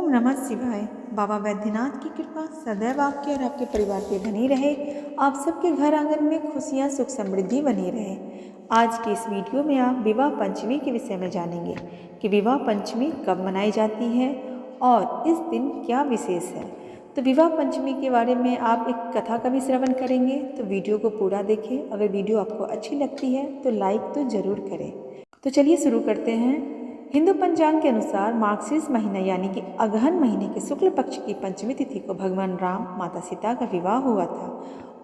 नमः शिवाय। बाबा वैद्यनाथ की कृपा सदैव आपके और आपके परिवार पे बनी रहे। आप सबके घर आंगन में खुशियाँ सुख समृद्धि बनी रहे। आज की इस वीडियो में आप विवाह पंचमी के विषय में जानेंगे कि विवाह पंचमी कब मनाई जाती है और इस दिन क्या विशेष है। तो विवाह पंचमी के बारे में आप एक कथा का भी श्रवण करेंगे, तो वीडियो को पूरा देखें। अगर वीडियो आपको अच्छी लगती है तो लाइक तो ज़रूर करें। तो चलिए शुरू करते हैं। हिंदू पंचांग के अनुसार मार्गशीर्ष महीना यानी कि अगहन महीने के शुक्ल पक्ष की पंचमी तिथि को भगवान राम माता सीता का विवाह हुआ था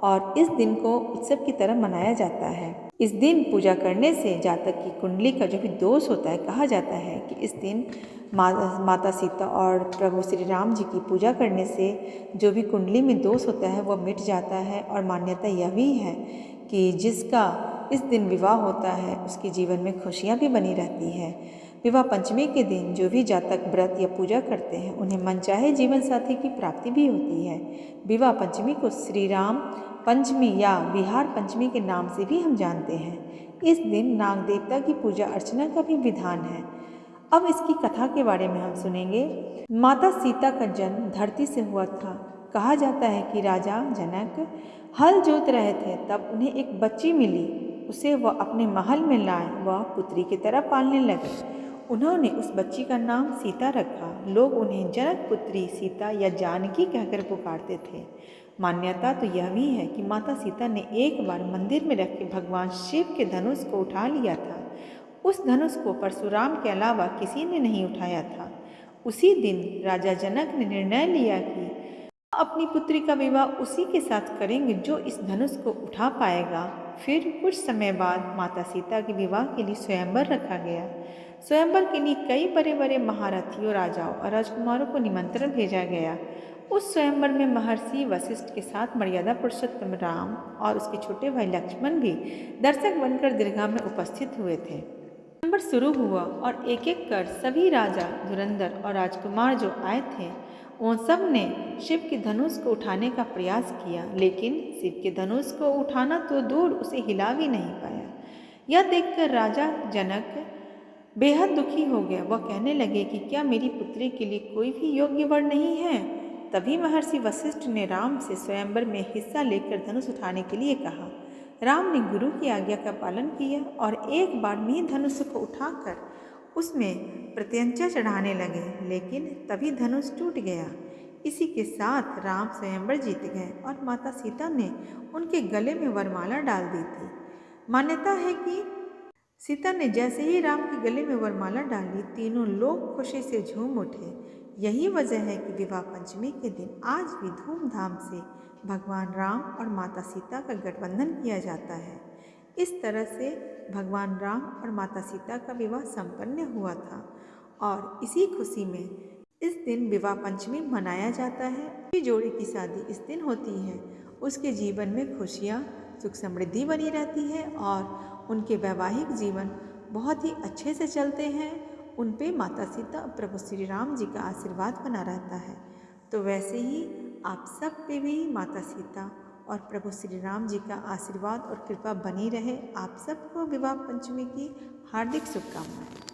और इस दिन को उत्सव की तरह मनाया जाता है। इस दिन पूजा करने से जातक की कुंडली का जो भी दोष होता है, कहा जाता है कि इस दिन माता सीता और प्रभु श्री राम जी की पूजा करने से जो भी कुंडली में दोष होता है वह मिट जाता है। और मान्यता यह भी है कि जिसका इस दिन विवाह होता है उसके जीवन में खुशियाँ भी बनी रहती है। विवाह पंचमी के दिन जो भी जातक व्रत या पूजा करते हैं उन्हें मनचाहे जीवन साथी की प्राप्ति भी होती है। विवाह पंचमी को श्री राम पंचमी या विहार पंचमी के नाम से भी हम जानते हैं। इस दिन नाग देवता की पूजा अर्चना का भी विधान है। अब इसकी कथा के बारे में हम सुनेंगे। माता सीता का जन्म धरती से हुआ था। कहा जाता है कि राजा जनक हल जोत रहे थे, तब उन्हें एक बच्ची मिली। उसे वह अपने महल में लाए, वह पुत्री की तरह पालने लगे। उन्होंने उस बच्ची का नाम सीता रखा। लोग उन्हें जनक पुत्री सीता या जानकी कहकर पुकारते थे। मान्यता तो यह भी है कि माता सीता ने एक बार मंदिर में रख के भगवान शिव के धनुष को उठा लिया था। उस धनुष को परशुराम के अलावा किसी ने नहीं उठाया था। उसी दिन राजा जनक ने निर्णय लिया कि अपनी पुत्री का विवाह उसी के साथ करेंगे जो इस धनुष को उठा पाएगा। फिर कुछ समय बाद माता सीता के विवाह के लिए स्वयंवर रखा गया। स्वयंवर के लिए कई बड़े बड़े महारथियों, राजाओं और राजकुमारों को निमंत्रण भेजा गया। उस स्वयंवर में महर्षि वशिष्ठ के साथ मर्यादा पुरुषोत्तम राम और उसके छोटे भाई लक्ष्मण भी दर्शक बनकर दीर्घा में उपस्थित हुए थे। स्वयंवर शुरू हुआ और एक एक कर सभी राजा, धुरंधर और राजकुमार जो आए थे उन सब ने शिव के धनुष को उठाने का प्रयास किया, लेकिन शिव के धनुष को उठाना तो दूर, उसे हिला भी नहीं पाया। यह देखकर राजा जनक बेहद दुखी हो गया। वह कहने लगे कि क्या मेरी पुत्री के लिए कोई भी योग्य वर नहीं है। तभी महर्षि वशिष्ठ ने राम से स्वयंवर में हिस्सा लेकर धनुष उठाने के लिए कहा। राम ने गुरु की आज्ञा का पालन किया और एक बार में ही धनुष को उठाकर उसमें प्रत्यंचा चढ़ाने लगे, लेकिन तभी धनुष टूट गया। इसी के साथ राम स्वयंवर जीत गए और माता सीता ने उनके गले में वरमाला डाल दी थी। मान्यता है कि सीता ने जैसे ही राम के गले में वरमाला डाली, तीनों लोग खुशी से झूम उठे। यही वजह है कि विवाह पंचमी के दिन आज भी धूमधाम से भगवान राम और माता सीता का गठबंधन किया जाता है। इस तरह से भगवान राम और माता सीता का विवाह संपन्न हुआ था और इसी खुशी में इस दिन विवाह पंचमी मनाया जाता है। जिस जोड़े की शादी इस दिन होती है उसके जीवन में खुशियाँ सुख समृद्धि बनी रहती है और उनके वैवाहिक जीवन बहुत ही अच्छे से चलते हैं। उन पे माता सीता और प्रभु श्री राम जी का आशीर्वाद बना रहता है। तो वैसे ही आप सब पे भी माता सीता और प्रभु श्री राम जी का आशीर्वाद और कृपा बनी रहे। आप सबको विवाह पंचमी की हार्दिक शुभकामनाएं।